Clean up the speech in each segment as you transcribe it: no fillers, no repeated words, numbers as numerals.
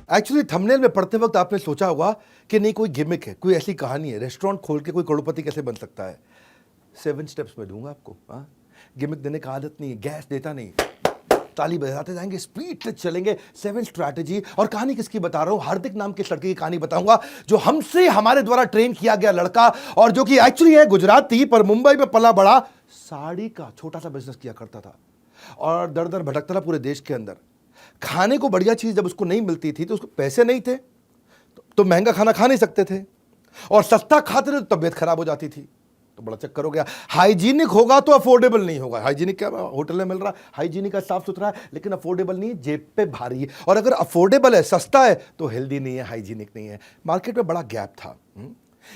Actually thumbnail में पढ़ते वक्त आपने सोचा होगा कि नहीं कोई गिमिक है, कोई ऐसी कहानी है, रेस्टोरेंट खोल के कोई करोड़पति कैसे बन सकता है। 7 स्टेप्स में दूंगा आपको। हाँ, गिमिक देने का आदत नहीं है, गैस देता नहीं, ताली बजाते जाएंगे, स्पीड से चलेंगे। 7 स्ट्रैटेजी। और कहानी किसकी बता रहा हूं? हार्दिक नाम के लड़के की कहानी बताऊंगा, जो हमसे हमारे द्वारा ट्रेन किया गया लड़का, और जो कि एक्चुअली है गुजराती पर मुंबई में पला बड़ा, साड़ी का छोटा सा बिजनेस किया करता था और दर दर भटकता था पूरे देश के अंदर। खाने को बढ़िया चीज जब उसको नहीं मिलती थी तो उसको पैसे नहीं थे, तो महंगा खाना खा नहीं सकते थे, और सस्ता खाते थे तो तबीयत खराब हो जाती थी। तो बड़ा चक्कर हो गया। हाइजीनिक होगा तो अफोर्डेबल नहीं होगा। हाइजीनिक क्या होटल में मिल रहा है, हाइजीनिक है, साफ सुथरा है, लेकिन अफोर्डेबल नहीं है, जेब पे भारी है। और अगर अफोर्डेबल है, सस्ता है, तो हेल्दी नहीं है, हाइजीनिक नहीं है। मार्केट में बड़ा गैप था।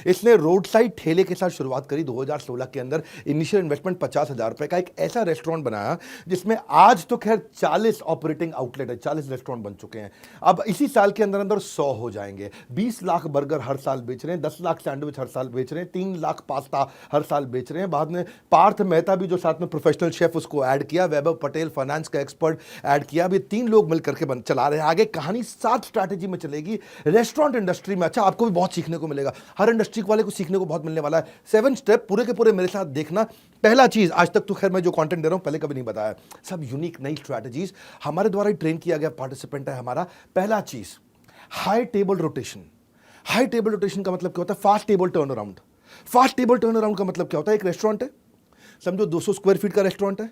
इसने रोड साइड ठेले के साथ शुरुआत करी 2016 के अंदर। इनिशियल इन्वेस्टमेंट 50,000 रुपए का एक ऐसा रेस्टोरेंट बनाया जिसमें आज तो खैर 40 ऑपरेटिंग आउटलेट है, 40 रेस्टोरेंट बन चुके हैं। अब इसी साल के अंदर अंदर 100 हो जाएंगे। 20 लाख बर्गर हर साल बेच रहे हैं, 10 लाख सैंडविच हर साल बेच रहे हैं, 3 लाख पास्ता हर साल बेच रहे हैं। बाद में पार्थ मेहता भी जो साथ में प्रोफेशनल शेफ, उसको ऐड किया। वैभव पटेल फाइनेंस का एक्सपर्ट ऐड किया। अभी 3 लोग मिलकर के चला रहे हैं। आगे कहानी 7 स्ट्रैटेजी में चलेगी रेस्टोरेंट इंडस्ट्री में। अच्छा, आपको भी बहुत सीखने को मिलेगा, हर इंडस्ट्री वाले को सीखने को बहुत मिलने वाला है। 7 स्टेप पूरे के पूरे मेरे साथ देखना। पहला चीज, आज तक तो खैर मैं जो कंटेंट दे रहा हूं पहले कभी नहीं बताया, सब यूनिक नई स्ट्रैटेजीज, हमारे द्वारा ही ट्रेन किया गया पार्टिसिपेंट है हमारा। पहला चीज, high table rotation. High table rotation का मतलब क्या होता है? Fast table turn around. Fast table turn around का मतलब क्या होता है? एक रेस्टोरेंट है, समझो 200 स्क्वायर फीट का रेस्टोरेंट है,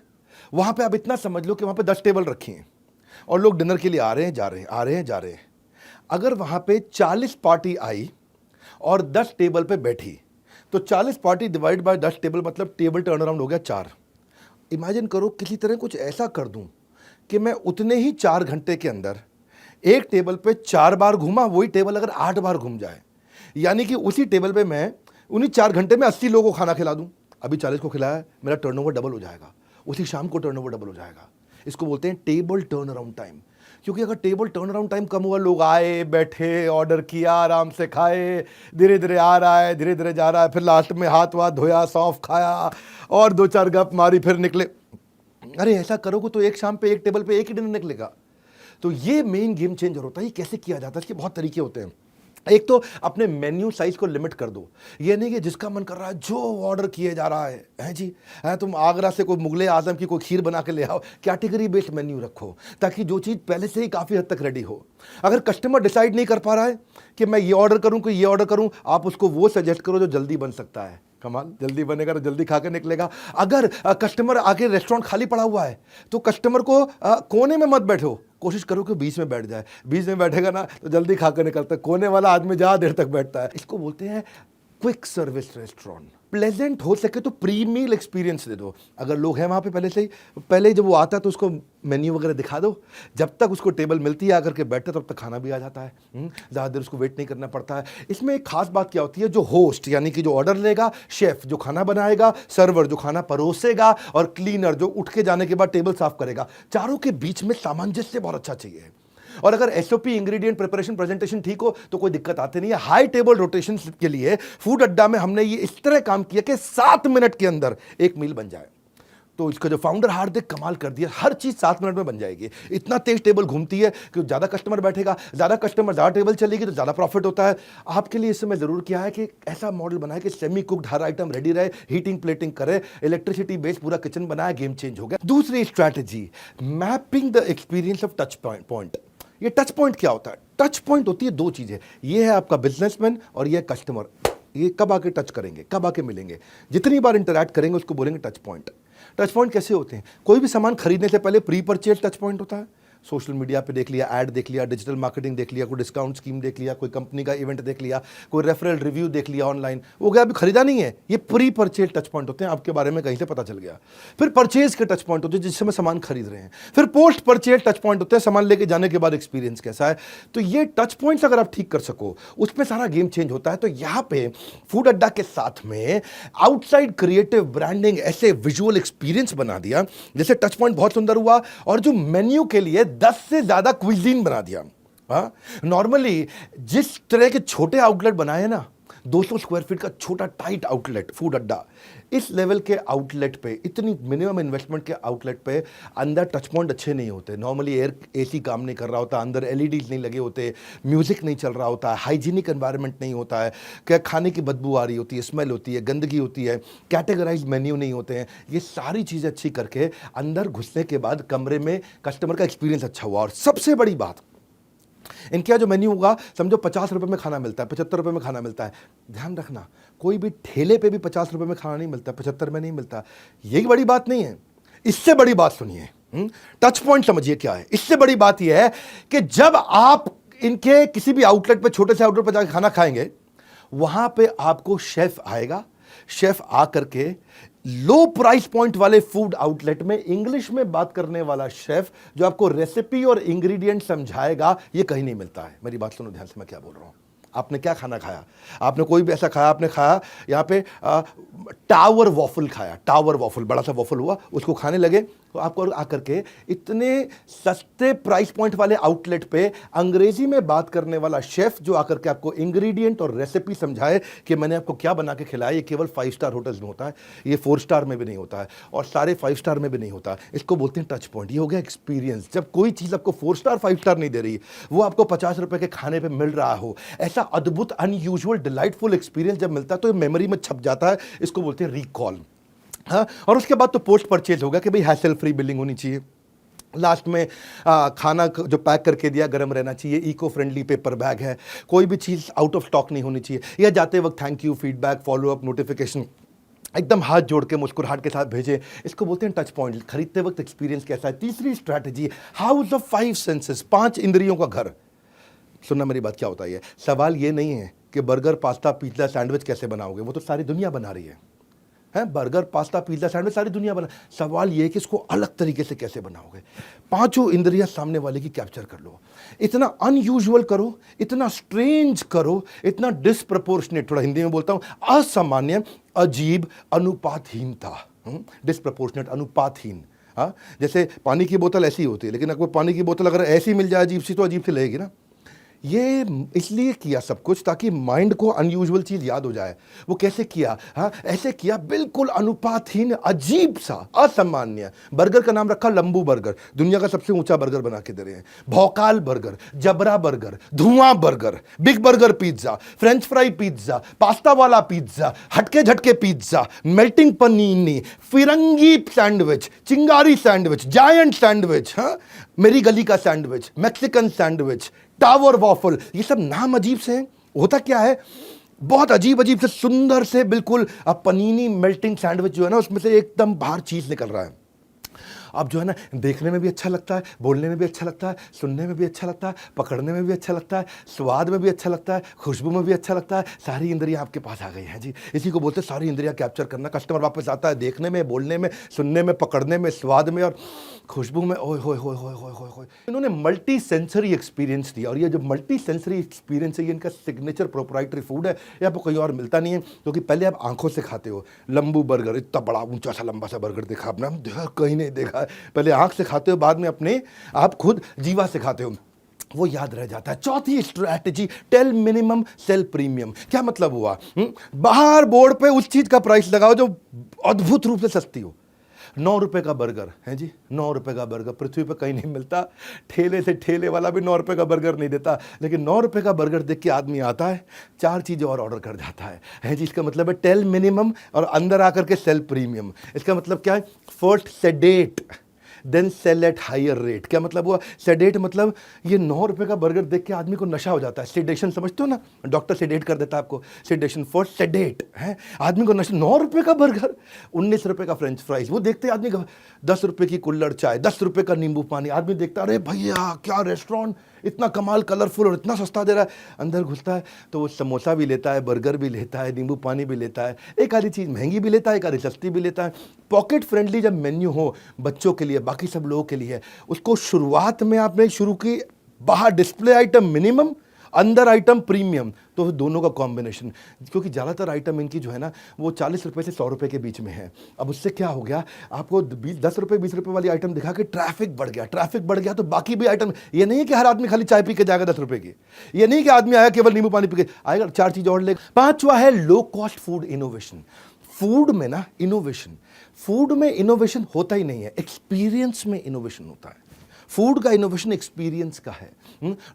वहां पे आप इतना समझ लो कि वहां पे 10 टेबल रखी हैं और लोग डिनर के लिए आ रहे हैं, जा रहे हैं, आ रहे हैं, जा रहे हैं। अगर वहां पे 40 पार्टी आई और 10 टेबल पे बैठी, तो 40 पार्टी डिवाइड बाय 10 टेबल, मतलब टेबल टर्न अराउंड हो गया 4। इमेजिन करो किसी तरह कुछ ऐसा कर दूं कि मैं उतने ही 4 घंटे के अंदर एक टेबल पे 4 बार घूमा, वही टेबल अगर 8 बार घूम जाए, यानी कि उसी टेबल पे मैं उन्हीं 4 घंटे में 80 लोगों को खाना खिला दूं। अभी 40 को खिलाया, मेरा टर्नओवर डबल हो जाएगा, उसी शाम को टर्नओवर डबल हो जाएगा। इसको बोलते हैं टेबल टर्न अराउंड टाइम। क्योंकि अगर टेबल टर्न अराउंड टाइम कम हुआ, लोग आए, बैठे, ऑर्डर किया, आराम से खाए, धीरे धीरे आ रहा है, धीरे धीरे जा रहा है, फिर लास्ट में हाथ वाथ धोया, सौंफ खाया और 2-4 गप मारी, फिर निकले। अरे ऐसा करोगे तो एक शाम पे एक टेबल पे एक ही डिनर निकलेगा। तो ये मेन गेम चेंजर होता है। ये कैसे किया जाता है? इसके बहुत तरीके होते हैं। एक तो अपने मेन्यू साइज को लिमिट कर दो। ये नहीं कि जिसका मन कर रहा है जो ऑर्डर किए जा रहा है जी, है तुम आगरा से कोई मुगले आजम की कोई खीर बना के ले आओ। कैटेगरी बेस्ड मेन्यू रखो ताकि जो चीज़ पहले से ही काफ़ी हद तक रेडी हो। अगर कस्टमर डिसाइड नहीं कर पा रहा है कि मैं ये ऑर्डर करूं कि ये ऑर्डर करूं, आप उसको वो सजेस्ट करो जो जल्दी बन सकता है। कमाल, जल्दी बनेगा तो जल्दी खा के निकलेगा। अगर कस्टमर आके रेस्टोरेंट खाली पड़ा हुआ है तो कस्टमर को कोने में मत बैठो, कोशिश करो कि बीच में बैठ जाए। बीच में बैठेगा ना तो जल्दी खा कर निकलता है। कोने वाला आदमी ज़्यादा देर तक बैठता है। इसको बोलते हैं क्विक सर्विस रेस्टोरेंट। प्लेजेंट हो सके तो प्री मील एक्सपीरियंस दे दो। अगर लोग हैं वहाँ पे पहले से ही, पहले जब वो आता है तो उसको मेन्यू वगैरह दिखा दो। जब तक उसको टेबल मिलती है आकर के बैठता तब तक खाना भी आ जाता है। ज़्यादा देर उसको वेट नहीं करना पड़ता है। इसमें एक खास बात क्या होती है, जो होस्ट यानी कि जो ऑर्डर लेगा, शेफ जो खाना बनाएगा, सर्वर जो खाना परोसेगा, और क्लीनर जो उठ के जाने के बाद टेबल साफ करेगा, चारों के बीच में सामंजस्य बहुत अच्छा चाहिए। और अगर एसओपी, इंग्रेडिएंट, प्रिपरेशन, प्रेजेंटेशन ठीक हो तो कोई दिक्कत आती नहीं है। हाई टेबल रोटेशन के लिए फूड अड्डा में हमने ये इस तरह काम किया कि 7 मिनट के अंदर एक मील बन जाए। तो इसका जो फाउंडर हार्दिक कमाल कर दिया, हर चीज 7 मिनट में बन जाएगी। इतना तेज टेबल घूमती है कि ज्यादा कस्टमर बैठेगा, ज्यादा कस्टमर ज्यादा टेबल चलेगी तो ज्यादा प्रॉफिट होता है। आपके लिए इस समय जरूर किया है कि ऐसा मॉडल बनाए कि सेमी कुक्ड हर आइटम रेडी रहे, हीटिंग प्लेटिंग करे, इलेक्ट्रिसिटी बेस्ड पूरा किचन बनाया, गेम चेंज हो गया। दूसरी strategy, mapping the experience of touch point. ये टच पॉइंट क्या होता है? टच पॉइंट होती है 2 चीजें, ये है आपका बिजनेसमैन और ये कस्टमर। ये कब आके टच करेंगे, कब आके मिलेंगे, जितनी बार इंटरैक्ट करेंगे उसको बोलेंगे टच पॉइंट। टच पॉइंट कैसे होते हैं? कोई भी सामान खरीदने से पहले प्री परचेज टच पॉइंट होता है। सोशल मीडिया पे देख लिया, ऐड देख लिया, डिजिटल मार्केटिंग देख लिया, कोई डिस्काउंट स्कीम देख लिया, कोई कंपनी का इवेंट देख लिया, कोई रेफरल रिव्यू देख लिया ऑनलाइन, वो गया, अभी खरीदा नहीं है। ये प्री परचेज टच पॉइंट होते हैं, आपके बारे में कहीं से पता चल गया। फिर परचेज के टच पॉइंट होते हैं जिस समय सामान खरीद रहे हैं। फिर पोस्ट परचेज टच पॉइंट होते हैं, सामान लेके जाने के बाद एक्सपीरियंस कैसा है। तो ये टच पॉइंट्स अगर आप ठीक कर सको, उसमें सारा गेम चेंज होता है। तो यहाँ पे फूड अड्डा के साथ में आउटसाइड क्रिएटिव ब्रांडिंग, ऐसे विजुअल एक्सपीरियंस बना दिया जैसे टच पॉइंट बहुत सुंदर हुआ। और जो मेन्यू के लिए 10 से ज्यादा क्विजीन बना दिया। नॉर्मली जिस तरह के छोटे आउटलेट बनाए ना, 200 स्क्वायर फीट का छोटा टाइट आउटलेट, फूड अड्डा। इस लेवल के आउटलेट पे, इतनी मिनिमम इन्वेस्टमेंट के आउटलेट पे अंदर टच पॉइंट अच्छे नहीं होते। नॉर्मली एयर एसी काम नहीं कर रहा होता, अंदर एलईडीज नहीं लगे होते, म्यूजिक नहीं चल रहा होता, हाइजीनिक एनवायरनमेंट नहीं होता है, क्या खाने की बदबू आ रही होती है, स्मेल होती है, गंदगी होती है, कैटेगराइज मेन्यू नहीं होते हैं। ये सारी चीज़ें अच्छी करके अंदर घुसने के बाद कमरे में कस्टमर का एक्सपीरियंस अच्छा हुआ। और सबसे बड़ी बात, इनके यहाँ जो मेन्यू होगा, समझो 50 रुपए में खाना मिलता है, 75 रुपए में खाना मिलता है। ध्यान रखना, कोई भी ठेले पे भी 50 रुपए में खाना नहीं मिलता, 75 में नहीं मिलता। यही बड़ी बात नहीं है, इससे बड़ी बात सुनिए। टच पॉइंट समझिए क्या है। इससे बड़ी बात यह है कि जब आप इनके किसी भी आउटलेट पे, छोटे से आउटलेट पे जाकर खाना खाएंगे, वहां पे आपको शेफ आएगा। शेफ आकर के लो प्राइस पॉइंट वाले फूड आउटलेट में इंग्लिश में बात करने वाला शेफ जो आपको रेसिपी और इंग्रेडिएंट समझाएगा, ये कहीं नहीं मिलता है। मेरी बात सुनो ध्यान से, मैं क्या बोल रहा हूं। आपने क्या खाना खाया? आपने कोई भी ऐसा खाया, आपने खाया यहाँ पे टावर वॉफल खाया, टावर वॉफल, बड़ा सा वॉफल हुआ, उसको खाने लगे तो आपको आकर के इतने सस्ते प्राइस पॉइंट वाले आउटलेट पे अंग्रेजी में बात करने वाला शेफ जो आकर के आपको इंग्रेडिएंट और रेसिपी समझाए कि मैंने आपको क्या बना के खिलाया, ये केवल 5 स्टार होटल्स में होता है, ये 4 स्टार में भी नहीं होता है, और सारे 5 स्टार में भी नहीं होता। इसको बोलते हैं टच पॉइंट। ये हो गया एक्सपीरियंस। जब कोई चीज़ आपको 4 स्टार 5 स्टार नहीं दे रही, वो आपको 50 रुपए के खाने पर मिल रहा हो, ऐसा अद्भुत अनयूजुअल डिलाइटफुल एक्सपीरियंस जब मिलता है तो ये मेमोरी में छप जाता है। इसको बोलते हैं रिकॉल। हाँ, और उसके बाद तो पोस्ट परचेज होगा कि भाई हैसल फ्री बिलिंग होनी चाहिए। लास्ट में खाना जो पैक करके दिया गर्म रहना चाहिए, इको फ्रेंडली पेपर बैग है, कोई भी चीज़ आउट ऑफ स्टॉक नहीं होनी चाहिए, या जाते वक्त thank you, feedback, follow up, notification एकदम हाथ जोड़ के मुस्कुराहट के साथ भेजें। इसको बोलते हैं टच पॉइंट। खरीदते वक्त एक्सपीरियंस कैसा है। तीसरी स्ट्रैटेजी, हाउस ऑफ 5 सेंसेस, 5 इंद्रियों का घर। सुनना मेरी बात, क्या होता है। सवाल ये नहीं है कि बर्गर, पास्ता, पिज्ज़ा, सैंडविच कैसे बनाओगे, वो तो सारी दुनिया बना रही है। बर्गर, पास्ता, पिज्ज़ा, सैंडविच सारी दुनिया बना। सवाल ये है कि इसको अलग तरीके से कैसे बनाओगे। 5 इंद्रियां सामने वाले की कैप्चर कर लो, इतना अनयूजुअल करो, इतना स्ट्रेंज करो, इतना डिसप्रपोर्शनेट, थोड़ा हिंदी में बोलता हूं, असामान्य, अजीब, अनुपातहीनता। डिसप्रपोर्शनेट, अनुपातहीन। हाँ, जैसे पानी की बोतल ऐसी होती है, लेकिन अगर पानी की बोतल अगर ऐसी मिल जाए अजीब सी, तो अजीब सी लगेगी ना। ये इसलिए किया सब कुछ ताकि माइंड को अनयूजुअल चीज याद हो जाए। वो कैसे किया? हाँ, ऐसे किया, बिल्कुल अनुपातहीन, अजीब सा, असामान्य। बर्गर का नाम रखा लंबू बर्गर, दुनिया का सबसे ऊंचा बर्गर बना के दे रहे हैं। भौकाल बर्गर, जबरा बर्गर, धुआं burger, big burger pizza, French fry pizza, pasta वाला पिज्जा, हटके झटके पिज्जा, मेल्टिंग पनीनी, फिरंगी सैंडविच, चिंगारी सैंडविच, जायंट सैंडविच, हाँ, मेरी गली का sandwich, Mexican sandwich, tower waffle. ये सब नाम अजीब से हैं। होता क्या है, बहुत अजीब अजीब से सुंदर से बिल्कुल पनीनी मेल्टिंग सैंडविच जो है ना, उसमें से एकदम बाहर चीज निकल रहा है। अब जो है ना, देखने में भी अच्छा लगता है, बोलने में भी अच्छा लगता है, सुनने में भी अच्छा लगता है, पकड़ने में भी अच्छा लगता है, स्वाद में भी अच्छा लगता है, खुशबू में भी अच्छा लगता है। सारी इंद्रियां आपके पास आ गई हैं जी। इसी को बोलते हैं सारी इंद्रियां कैप्चर करना। कस्टमर वापस आता है देखने में, बोलने में, सुनने में, पकड़ने में, स्वाद में और खुशबू में। ओए होए होए होए होए होए होए। इन्होंने मल्टी सेंसरी एक्सपीरियंस दिया, और ये जो मल्टी सेंसरी एक्सपीरियंस है, ये इनका सिग्नेचर प्रोप्राइटरी फूड है। ये आपको कहीं और मिलता नहीं है, क्योंकि पहले आप आंखों से खाते हो। लंबू बर्गर, इतना बड़ा ऊंचा सा लंबा सा बर्गर देखा आपने? कहीं नहीं देखा। पहले आंख से खाते हो, बाद में अपने आप खुद जीवा से खाते हो, वो याद रह जाता है। चौथी strategy, tell minimum sell premium. क्या मतलब हुआ? बाहर बोर्ड पे उस चीज का प्राइस लगाओ जो अद्भुत रूप से सस्ती हो। 9 रुपए का बर्गर है जी, 9 रुपए का बर्गर पृथ्वी पे कहीं नहीं मिलता। ठेले से ठेले वाला भी 9 रुपए का बर्गर नहीं देता, लेकिन 9 रुपए का बर्गर देख के आदमी आता है, 4 चीज़ें और ऑर्डर कर जाता है जी। इसका मतलब है टेल मिनिमम और अंदर आकर के सेल प्रीमियम। इसका मतलब क्या है? First sedate then sell at higher rate. क्या मतलब हुआ? सेडेट मतलब ये 9 रुपए का बर्गर देख के आदमी को नशा हो जाता है। सेडेशन समझते हो ना, डॉक्टर सेडेट कर देता है आपको। सेडेशन फॉर सेडेट है, आदमी को नशा। 9 रुपए का बर्गर, 19 रुपए का फ्रेंच फ्राइज, वो देखते आदमी का 10 रुपए की कुल्हड़ चाय, 10 रुपए का नींबू पानी। आदमी देखता, अरे भैया क्या रेस्टोरेंट, इतना कमाल, कलरफुल और इतना सस्ता दे रहा है। अंदर घुसता है तो वो समोसा भी लेता है, बर्गर भी लेता है, नींबू पानी भी लेता है, एक आधी चीज़ महंगी भी लेता है, एक आधी सस्ती भी लेता है। पॉकेट फ्रेंडली जब मेन्यू हो बच्चों के लिए, बाकी सब लोगों के लिए, उसको शुरुआत में आपने शुरू की, बाहर डिस्प्ले आइटम मिनिमम अंदर आइटम प्रीमियम, तो दोनों का कॉम्बिनेशन। क्योंकि ज़्यादातर आइटम इनकी जो है ना वो 40 रुपये से 100 रुपये के बीच में है। अब उससे क्या हो गया, आपको 10 रुपये 20 रुपये वाली आइटम दिखा के ट्रैफिक बढ़ गया, ट्रैफिक बढ़ गया तो बाकी भी आइटम, ये नहीं है कि हर आदमी खाली चाय पी के जाएगा 10 रुपये की, ये नहीं कि आदमी आया केवल नींबू पानी पी के आएगा, 4 चीज़ और लेगा। 5वां है low cost food innovation. Food में ना इनोवेशन, फूड में इनोवेशन होता ही नहीं है, एक्सपीरियंस में इनोवेशन होता है। फूड का इनोवेशन एक्सपीरियंस का है।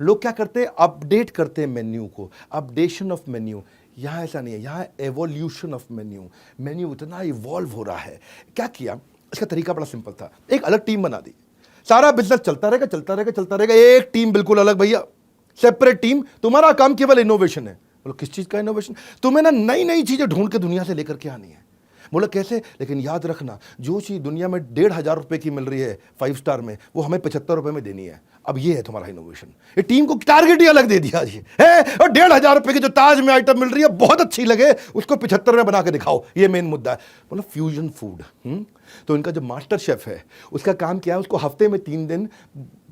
लोग क्या करते हैं, अपडेट करते हैं मेन्यू को, अपडेशन ऑफ मेन्यू। यहाँ ऐसा नहीं है, यहाँ एवोल्यूशन ऑफ मेन्यू। मेन्यू इतना इवॉल्व हो रहा है। क्या किया, इसका तरीका बड़ा सिंपल था, एक अलग टीम बना दी, सारा बिजनेस चलता रहेगा चलता रहेगा चलता रहेगा, एक टीम बिल्कुल अलग, भैया सेपरेट टीम, तुम्हारा काम केवल इनोवेशन है। बोलो किस चीज़ का इनोवेशन, तुम्हें ना नई नई चीज़ें ढूंढ के दुनिया से लेकर के आनी है। बोला कैसे, लेकिन याद रखना जो चीज़ दुनिया में 1,500 रुपये की मिल रही है 5 स्टार में, वो हमें 75 रुपये में देनी है। अब ये है तुम्हारा इनोवेशन। ये टीम को टारगेट ही अलग दे दिया जी है, और 1,500 रुपये की जो ताज में आइटम मिल रही है बहुत अच्छी लगे, उसको 75 में बना के दिखाओ, ये मेन मुद्दा है। बोला फ्यूजन फूड। तो इनका जो मास्टर शेफ है उसका काम क्या है, उसको हफ्ते में 3 दिन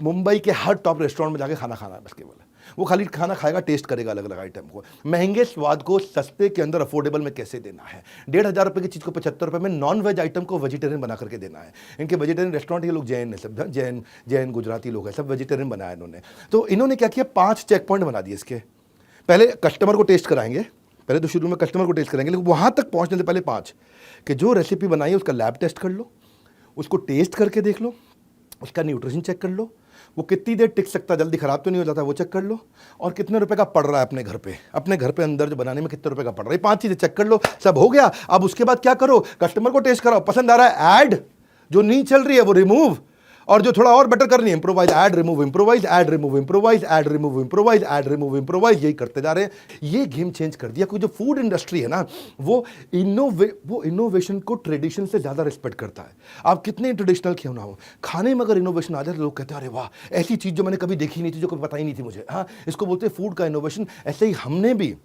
मुंबई के हर टॉप रेस्टोरेंट में जाके खाना खाना है, बस केवल वो खाली खाना खाएगा, टेस्ट करेगा अलग अलग आइटम को, महंगे स्वाद को सस्ते के अंदर अफोर्डेबल में कैसे देना है। 1,500 रुपये की चीज़ को 75 रुपये में नॉन वेज आइटम को वेजिटेरियन बना करके देना है। इनके वेजिटेरियन रेस्टोरेंट, ये लोग जैन है, सब जैन गुजराती लोग हैं, सब वेजिटेरियन बनाया इन्होंने। तो इन्होंने क्या किया, 5 चेक पॉइंट बना दिए इसके। पहले कस्टमर को टेस्ट कराएंगे, पहले तो शुरू में कस्टमर को टेस्ट करेंगे, लेकिन वहाँ तक पहुँचने से पहले 5 कि जो रेसिपी बनाई है उसका लैब टेस्ट कर लो, उसको टेस्ट करके देख लो, उसका न्यूट्रिशन चेक कर लो, वो कितनी देर टिक सकता है, जल्दी खराब तो नहीं हो जाता, वो चेक कर लो, और कितने रुपए का पड़ रहा है अपने घर पे अंदर जो बनाने में कितने रुपए का पड़ रहा है। 5 चीज़ें चेक कर लो, सब हो गया। अब उसके बाद क्या करो, कस्टमर को टेस्ट कराओ, पसंद आ रहा है ऐड, जो नहीं चल रही है वो रिमूव, और जो थोड़ा और बेटर करनी है improvise, add remove improvise, add remove improvise, add remove improvise, add remove improvise, यही करते जा रहे हैं। ये गेम चेंज कर दिया। क्योंकि जो फूड इंडस्ट्री है ना वो इनोवेशन को ट्रेडिशन से ज़्यादा रिस्पेक्ट करता है। आप कितने ट्रेडिशनल क्यों ना हो, खाने में अगर इनोवेशन आ जाए तो लोग कहते हैं अरे वाह, ऐसी चीज़ जो मैंने कभी देखी नहीं थी, जो कभी पता ही नहीं थी मुझे। हाँ, इसको बोलते हैं फूड का इनोवेशन। ऐसे ही हमने भी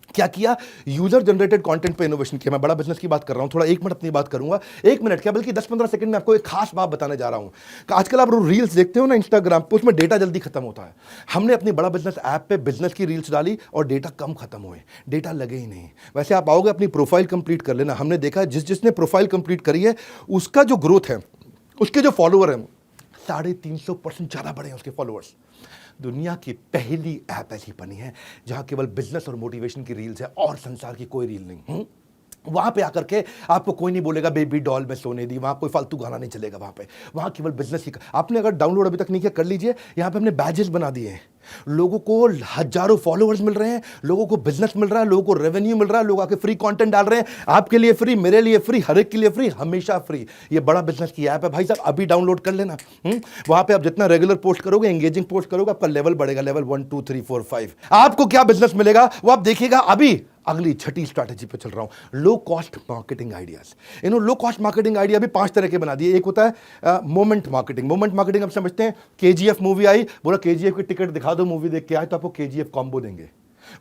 क्या किया, यूजर जनरेटेड कंटेंट पे इनोवेशन किया। मैं बड़ा बिजनेस की बात कर रहा हूं, थोड़ा 1 मिनट अपनी बात करूंगा, 1 मिनट क्या बल्कि 10-15 सेकंड में आपको एक खास बात बताने जा रहा हूं। आजकल आप रील्स देखते हो ना इंस्टाग्राम पे, उसमें डेटा जल्दी खत्म होता है। हमने अपनी बड़ा बिजनेस ऐप पे बिजनेस की रील्स डाली और डेटा कम खत्म हुए, डेटा लगे ही नहीं। वैसे आप आओगे अपनी प्रोफाइल कंप्लीट कर लेना, हमने देखा जिसने प्रोफाइल कंप्लीट करी है उसका जो ग्रोथ है, उसके जो फॉलोअर हैं 350% ज़्यादा बढ़े हैं उसके फॉलोअर्स। दुनिया की पहली ऐप ऐसी बनी है जहां केवल बिजनेस और मोटिवेशन की रील्स है और संसार की कोई रील नहीं। वहां पे आकर के आपको कोई नहीं बोलेगा बेबी डॉल में सोने दी, वहां कोई फालतू गाना नहीं चलेगा। वहां केवल बिजनेस ही। आपने अगर डाउनलोड अभी तक नहीं किया कर लीजिए, यहां पे हमने बैजेस बना दिए हैं। लोगों को हजारों फॉलोअर्स मिल रहे हैं, लोगों को बिजनेस मिल रहा है, लोगों को रेवेन्यू मिल रहा है, लोग आके फ्री कंटेंट डाल रहे हैं, आपके लिए फ्री, मेरे लिए फ्री, हर एक के लिए फ्री, हमेशा फ्री। ये बड़ा बिजनेस की ऐप है भाई साहब, अभी डाउनलोड कर लेना। वहां पे आप जितना रेगुलर पोस्ट करोगे, एंगेजिंग पोस्ट करोगे, आपका लेवल बढ़ेगा, लेवल 1 2 3 4 5। आपको क्या बिजनेस मिलेगा वो आप देखिएगा। अभी अगली छठी स्ट्रैटेजी पे चल रहा हूं, लो कॉस्ट मार्केटिंग आइडियाज। इन्होंने लो कॉस्ट मार्केटिंग आइडिया भी 5 तरह के बना दिए। एक होता है मोमेंट मार्केटिंग। मोमेंट मार्केटिंग आप समझते हैं, KGF मूवी आई, बोला KGF की टिकट दिखा दो, मूवी देख के आए तो आपको KGF कॉम्बो देंगे।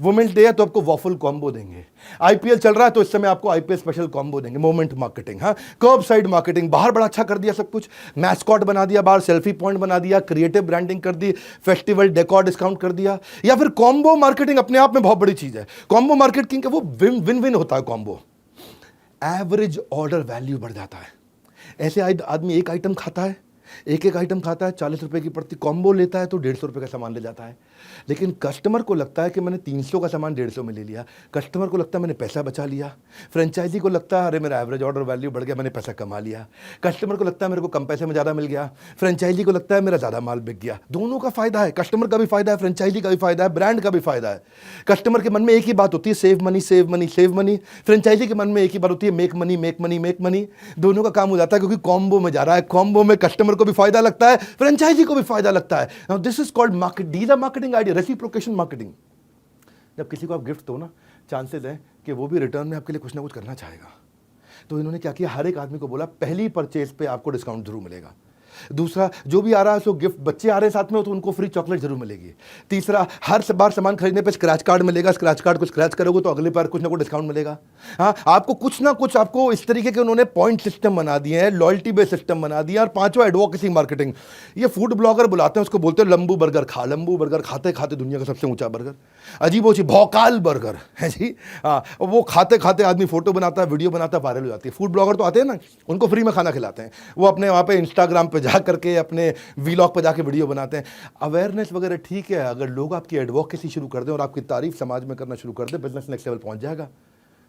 वुमेन्स डे है तो आपको वॉफल कॉम्बो देंगे। IPL चल रहा है तो इस समय आपको IPL स्पेशल कॉम्बो देंगे। Moment marketing. हाँ, कर्ब साइड मार्केटिंग, बाहर बड़ा अच्छा कर दिया सब कुछ, मैस्कॉट बना दिया, बाहर सेल्फी पॉइंट बना दिया, क्रिएटिव ब्रांडिंग कर दी, फेस्टिवल डेकोर डिस्काउंट कर दिया। या फिर कॉम्बो मार्केटिंग अपने आप में बहुत बड़ी चीज है। कॉम्बो मार्केटिंग का वो विन विन होता है कॉम्बो। एवरेज ऑर्डर वैल्यू बढ़ जाता है। ऐसे आदमी एक आइटम खाता है, एक आइटम खाता है, 40 रुपए की पड़ती, कॉम्बो लेता है तो 150 रुपए का सामान ले जाता है। लेकिन कस्टमर को लगता है कि मैंने 300 का सामान 150 में ले लिया, कस्टमर को लगता है मैंने पैसा बचा लिया, फ्रेंचाइजी को लगता है अरे मेरा एवरेज ऑर्डर वैल्यू बढ़ गया, मैंने पैसा कमा लिया, कस्टमर को लगता है मेरे को कम पैसे में ज़्यादा मिल गया, फ्रेंचाइजी को लगता है मेरा ज़्यादा माल बिक गया। दोनों का फायदा है, कस्टमर का भी फायदा है, फ्रेंचाइजी का भी फायदा है, ब्रांड का भी फायदा है। कस्टमर के मन में एक ही बात होती है, save money save money save money. Franchisee के मन में एक ही बात होती है, make money make money make money. दोनों का काम हो जाता है क्योंकि कॉम्बो में जा रहा है। कॉम्बो में कस्टमर को भी फायदा लगता है, फ्रेंचाइजी को भी फायदा लगता है। Now this is called market, these are marketing idea, reciprocation marketing. जब किसी को आप गिफ्ट दो ना, चांसेस है कि वो भी रिटर्न में आपके लिए कुछ ना कुछ करना चाहेगा। तो इन्होंने क्या किया, हर एक आदमी को बोला पहली परचेज पे आपको डिस्काउंट जरूर मिलेगा। दूसरा, जो भी आ रहा है उसको गिफ्ट, बच्चे आ रहे हैं साथ में तो उनको फ्री चॉकलेट जरूर मिलेगी। तीसरा, हर बार सामान खरीदने पे स्क्रैच कार्ड मिलेगा, स्क्रैच कार्ड को स्क्रैच करोगे तो अगली बार कुछ ना कुछ डिस्काउंट मिलेगा। हाँ, आपको कुछ ना कुछ, आपको इस तरीके के उन्होंने पॉइंट सिस्टम बना दिए हैं, लॉयल्टी बेस्ड सिस्टम बना दिया। और पांचवा, एडवोकेसी मार्केटिंग। ये फूड ब्लॉगर बुलाते हैं, उसको बोलते हैं लंबू बर्गर खा। लंबू बर्गर खाते खाते दुनिया का सबसे ऊंचा बर्गर, अजीब सी भौकाल बर्गर है जी। हाँ, वो खाते खाते आदमी फोटो बनाता है, वीडियो बनाता है, वायरल हो जाती है। फूड ब्लॉगर तो आते हैं ना, उनको फ्री में खाना खिलाते हैं, वो अपने वहाँ पे इंस्टाग्राम पे जा करके अपने वीलॉग पे जाके वीडियो बनाते हैं। अवेयरनेस वगैरह ठीक है, अगर लोग आपकी एडवोकेसी शुरू कर दें और आपकी तारीफ समाज में करना शुरू कर दें, बिजनेस नेक्स्ट लेवल पहुंच जाएगा।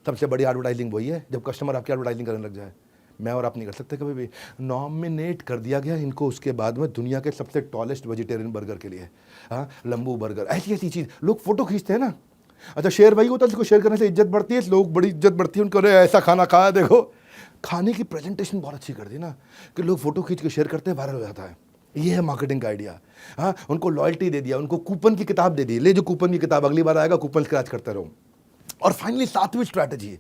सबसे बड़ी एडवर्टाइजिंग वही है, जब कस्टमर आपकी एडवर्टाइजिंग करने लग जाए। मैं और आप नहीं कर सकते कभी भी। नॉमिनेट कर दिया गया इनको उसके बाद में दुनिया के सबसे टॉलेस्ट वेजिटेरियन बर्गर के लिए। हाँ, लंबू बर्गर, ऐसी ऐसी चीज़। लोग फोटो खींचते हैं ना, अच्छा शेयर वही होता है जिसको शेयर करने से इज्जत बढ़ती है, लोग बड़ी इज्जत बढ़ती है उनको, अरे ऐसा खाना खाया देखो। खाने की प्रेजेंटेशन बहुत अच्छी कर दी ना कि लोग फोटो खींच के शेयर करते हैं, वायरल हो जाता है। ये है मार्केटिंग का आइडिया। हाँ, उनको लॉयल्टी दे दिया, उनको कूपन की किताब दे दी, ले जो कूपन की किताब, अगली बार आएगा कूपन स्क्रैच करते रहो। और फाइनली सातवीं स्ट्रैटेजी,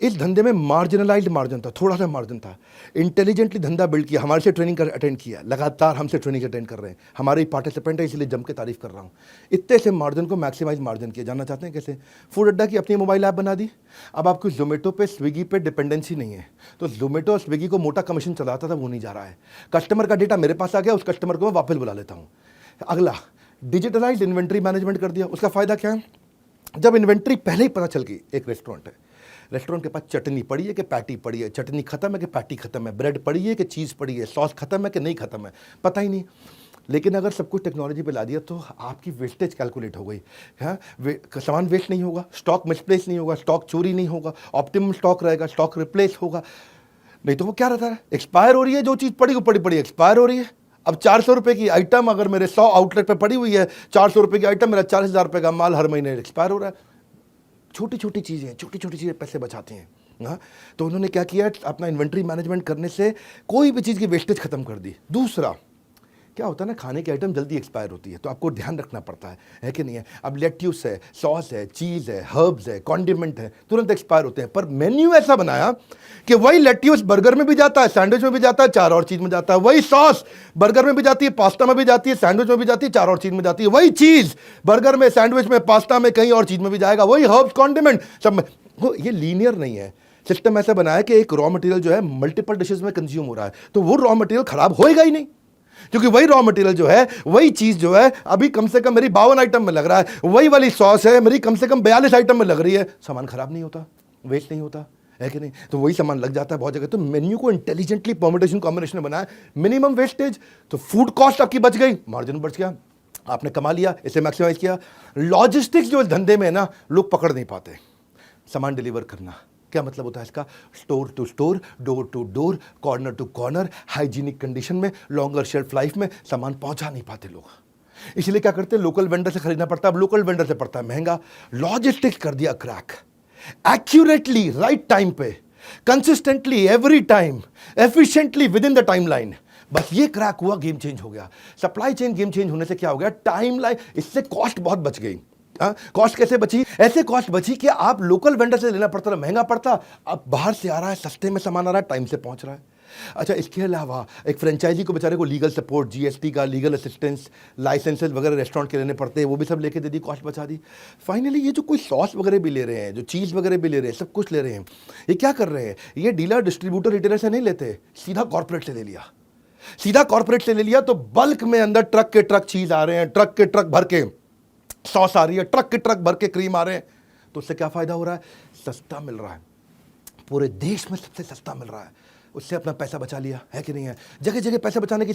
इस धंधे में मार्जिनलाइज्ड मार्जिन था, थोड़ा सा मार्जिन था। इंटेलिजेंटली धंधा बिल्ड किया, हमारे से ट्रेनिंग अटेंड किया, लगातार हमसे ट्रेनिंग अटेंड कर रहे हैं, हमारे पार्टिसिपेंट है इसलिए जम के तारीफ कर रहा हूँ। इतने से मार्जिन को मैक्सिमाइज मार्जिन किया। जानना चाहते हैं कैसे? फूड अड्डा की अपनी मोबाइल ऐप बना दी। अब आपको जोमेटो पे, स्विगी पे डिपेंडेंसी नहीं है, तो जोमेटो और स्विगी को मोटा कमीशन चलाता था, वो नहीं जा रहा है। कस्टमर का डेटा मेरे पास आ गया, उस कस्टमर को मैं वापस बुला लेता हूँ। अगला, डिजिटलाइज्ड इन्वेंट्री मैनेजमेंट कर दिया। उसका फायदा क्या है? जब इन्वेंट्री पहले ही पता चल गई, एक रेस्टोरेंट है, रेस्टोरेंट के पास चटनी पड़ी है कि पैटी पड़ी है, चटनी खत्म है कि पैटी खत्म है, ब्रेड पड़ी है कि चीज़ पड़ी है, सॉस खत्म है कि नहीं खत्म है, पता ही नहीं। लेकिन अगर सब कुछ टेक्नोलॉजी पे ला दिया तो आपकी वेस्टेज कैलकुलेट हो गई। हाँ, सामान वेस्ट नहीं होगा, स्टॉक मिसप्लेस नहीं होगा, स्टॉक चोरी नहीं होगा, ऑप्टिमम स्टॉक रहेगा, स्टॉक रिप्लेस होगा। नहीं तो वो क्या रहता है, एक्सपायर हो रही है, जो चीज़ पड़ी वो पड़ी पड़ी एक्सपायर हो रही है। अब 400 रुपये की आइटम अगर मेरे 100 आउटलेट पे पड़ी हुई है, 400 रुपये की आइटम, मेरा 40,000 रुपये का माल हर महीने एक्सपायर हो रहा है। छोटी छोटी चीज़ें पैसे बचाती हैं। हाँ, तो उन्होंने क्या किया, अपना इन्वेंट्री मैनेजमेंट करने से कोई भी चीज़ की वेस्टेज खत्म कर दी। दूसरा, क्या होता है ना, खाने की आइटम जल्दी एक्सपायर होती है तो आपको ध्यान रखना पड़ता है कि नहीं है। अब लेट्यूस है, सॉस है, चीज़ है, हर्ब्स है, कॉन्डिमेंट है, तुरंत एक्सपायर होते हैं। पर मेन्यू ऐसा बनाया कि वही लेट्यूस बर्गर में भी जाता है, सैंडविच में भी जाता है, 4 और चीज़ में जाता है। वही सॉस बर्गर में भी जाती है, पास्ता में भी जाती है, सैंडविच में भी जाती है, 4 और चीज़ में जाती है। वही चीज़ बर्गर में, सैंडविच में, पास्ता में, कहीं और चीज़ में भी जाएगा। वही हर्ब्स, कॉन्डिमेंट सब में। ये लीनियर नहीं है। सिस्टम ऐसा बनाया कि एक रॉ मटेरियल जो है मल्टीपल डिशेज में कंज्यूम हो रहा है, तो वो रॉ मटेरियल खराब होएगा ही नहीं, क्योंकि वही रॉ मटेरियल जो है, वही चीज जो है अभी कम से कम मेरी 52 आइटम में लग रहा है, वही वाली सॉस है मेरी कम से कम 42 आइटम में लग रही है, सामान खराब नहीं होता, वेस्ट नहीं होता है कि नहीं। तो वही सामान लग जाता है बहुत जगह। तो मेन्यू को इंटेलिजेंटली परम्यूटेशन कॉम्बिनेशन में बनाया, मिनिमम वेस्टेज, तो फूड कॉस्ट आपकी बच गई, मार्जिन बच गया, आपने कमा लिया, इसे मैक्सिमाइज किया। लॉजिस्टिक्स जो धंधे में है ना, लोग पकड़ नहीं पाते। सामान डिलीवर करना क्या मतलब होता है इसका? Store to store, door to door, corner to corner, hygienic condition में, लॉन्गर शेल्फ लाइफ में सामान पहुंचा नहीं पाते लोग, इसलिए क्या करते हैं, लोकल वेंडर से खरीदना पड़ता है। अब लोकल वेंडर से पड़ता है महंगा। लॉजिस्टिक्स कर दिया क्रैक, एक्यूरेटली, राइट टाइम पे, consistently, every time, efficiently, with in the time line. बस ये क्रैक हुआ, गेम चेंज हो गया। सप्लाई चेन गेम चेंज होने से क्या हो गया, टाइम लाइन, इससे कॉस्ट बहुत बच गई। कॉस्ट कैसे बची? ऐसे कॉस्ट बची कि आप लोकल वेंडर से लेना पड़ता था, महंगा पड़ता, अब बाहर से आ रहा है, सस्ते में सामान आ रहा है, टाइम से पहुंच रहा है। अच्छा, इसके अलावा एक फ्रेंचाइजी को बेचारे को लीगल सपोर्ट, जीएसटी का लीगल असिस्टेंस, लाइसेंसेज वगैरह रेस्टोरेंट के लेने पड़ते हैं, वो भी सब लेके दे दी, कॉस्ट बचा दी। फाइनली ये जो कोई सॉस वगैरह भी ले रहे हैं, जो चीज़ वगैरह भी ले रहे हैं, सब कुछ ले रहे हैं, ये क्या कर रहे हैं, ये डीलर, डिस्ट्रीब्यूटर, रिटेलर से नहीं लेते, सीधा कॉर्पोरेट से ले लिया। सीधा कॉर्पोरेट से ले लिया तो बल्क में अंदर ट्रक के ट्रक चीज़ आ रहे हैं, ट्रक के ट्रक भर के सॉस आ रही है, ट्रक के ट्रक भर के क्रीम आ रहे हैं। तो उससे क्या फायदा हो रहा है, सस्ता मिल रहा है, पूरे देश में सबसे सस्ता मिल रहा है, उससे अपना पैसा बचा लिया, है कि नहीं है। जगह जगह पैसा बचाने की,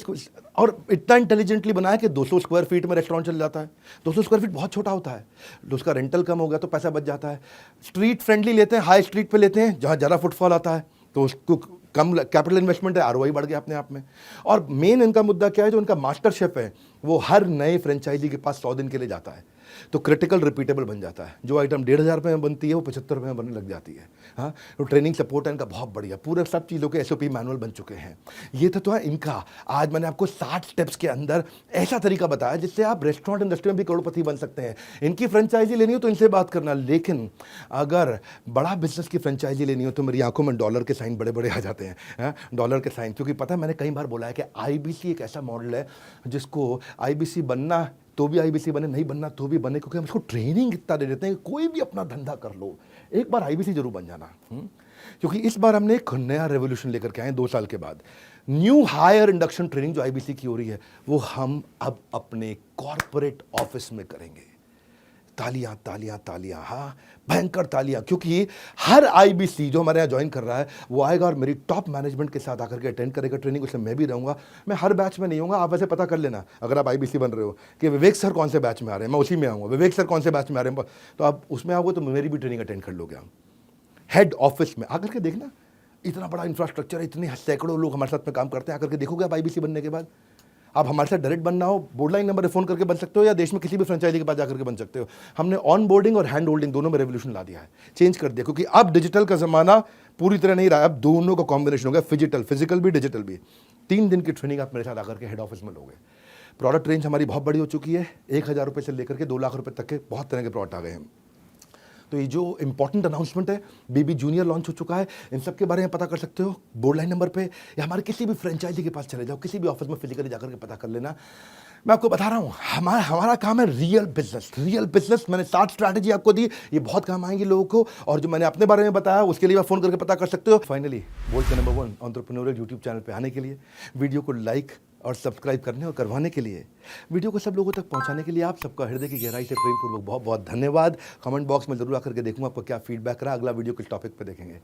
और इतना इंटेलिजेंटली बनाया कि 200 स्क्वायर फीट में रेस्टोरेंट चल जाता है। 200 स्क्वायर फीट बहुत छोटा होता है, उसका रेंटल कम हो गया तो पैसा बच जाता है। स्ट्रीट फ्रेंडली लेते हैं, हाई स्ट्रीट पे लेते हैं जहाँ ज़्यादा फुटफॉल आता है, तो उसको कम कैपिटल इन्वेस्टमेंट है, आरओआई बढ़ गया अपने आप में। और मेन इनका मुद्दा क्या है, जो उनका मास्टर शेफ है वो हर नए फ्रेंचाइजी के पास 100 दिन के लिए जाता है। तो क्रिटिकल रिपीटेबल बन जाता है। जो आइटम 1,500 में बनती है वो 75 में बनने लग जाती है। हाँ, तो ट्रेनिंग सपोर्ट है इनका बहुत बढ़िया, पूरे सब चीज़ों के SOP मैनुअल बन चुके हैं। ये तो है इनका। आज मैंने आपको 60 स्टेप्स के अंदर ऐसा तरीका बताया जिससे आप रेस्टोरेंट इंडस्ट्री में भी करोड़पति बन सकते हैं। इनकी फ्रेंचाइजी लेनी हो तो इनसे बात करना, लेकिन अगर बड़ा बिजनेस की फ्रेंचाइजी लेनी हो तो मेरी आंखों में डॉलर के साइन बड़े बड़े आ जाते हैं, डॉलर के साइन। क्योंकि पता है मैंने कई बार बोला है कि IBC एक ऐसा मॉडल है जिसको IBC बनना तो भी IBC बने, नहीं बनना तो भी बने, क्योंकि हम इसको ट्रेनिंग इतना दे देते हैं कि कोई भी अपना धंधा कर लो, एक बार IBC जरूर बन जाना। क्योंकि इस बार हमने एक नया रेवोल्यूशन लेकर के आए 2 साल के बाद। न्यू हायर इंडक्शन ट्रेनिंग जो IBC की हो रही है वो हम अब अपने कॉर्पोरेट ऑफिस में करेंगे। तालियां तालियां तालियां, हाँ भयंकर तालियां, क्योंकि हर IBC जो हमारे यहाँ ज्वाइन कर रहा है वो आएगा और मेरी टॉप मैनेजमेंट के साथ आकर के अटेंड करेगा ट्रेनिंग। उसमें मैं भी रहूंगा। मैं हर बैच में नहीं होऊंगा, आप वैसे पता कर लेना अगर आप IBC बन रहे हो कि विवेक सर कौन से बैच में आ रहे हैं, मैं उसी में आऊँगा। विवेक सर कौन से बैच में आ रहे हैं तो आप उसमें आओगे तो मेरी भी ट्रेनिंग अटेंड कर लोगे। आप हेड ऑफिस में आकर के देखना, इतना बड़ा इंफ्रास्ट्रक्चर है, इतने सैकड़ों लोग हमारे साथ में काम करते हैं। आकर के देखोगे आप IBC बनने के बाद। आप हमारे साथ डायरेक्ट बनना हो, बोर्डलाइन नंबर पे फ़ोन करके बन सकते हो या देश में किसी भी फ्रेंचाइजी के पास जाकर के बन सकते हो। हमने ऑन बोर्डिंग और हैंड होल्डिंग दोनों में रेवोल्यूशन ला दिया है, चेंज कर दिया, क्योंकि अब डिजिटल का ज़माना पूरी तरह नहीं रहा, अब दोनों का कॉम्बिनेशन हो गया, फिजिकल भी डिजिटल भी। 3 दिन की ट्रेनिंग आप मेरे साथ आकर के हेड ऑफिस में लोगे। प्रोडक्ट रेंज हमारी बहुत बड़ी हो चुकी है, 1,000 रुपये से लेकर के 2 लाख रुपये तक के बहुत तरह के प्रोडक्ट आ गए हैं। तो ये जो इंपॉर्टेंट अनाउंसमेंट है, BB जूनियर लॉन्च हो चुका है, इन सब के बारे में पता कर सकते हो बोर्ड लाइन नंबर पे, या हमारे किसी भी फ्रेंचाइजी के पास चले जाओ, किसी भी ऑफिस में फिजिकली जाकर के पता कर लेना। मैं आपको बता रहा हूँ हमारा काम है रियल बिजनेस। मैंने 7 स्ट्रैटेजी आपको दी, ये बहुत काम आएंगी लोगों को, और जो मैंने अपने बारे में बताया उसके लिए आप फोन करके पता कर सकते हो। फाइनली बोल्ट के नंबर 1 एंटरप्रेन्योरियल यूट्यूब चैनल पे आने के लिए, वीडियो को लाइक और सब्सक्राइब करने और करवाने के लिए, वीडियो को सब लोगों तक पहुंचाने के लिए आप सबका हृदय की गहराई से प्रेमपूर्वक बहुत बहुत धन्यवाद। कमेंट बॉक्स में जरूर आकर के देखूंगा आपका क्या फीडबैक रहा। अगला वीडियो किस टॉपिक पे देखेंगे।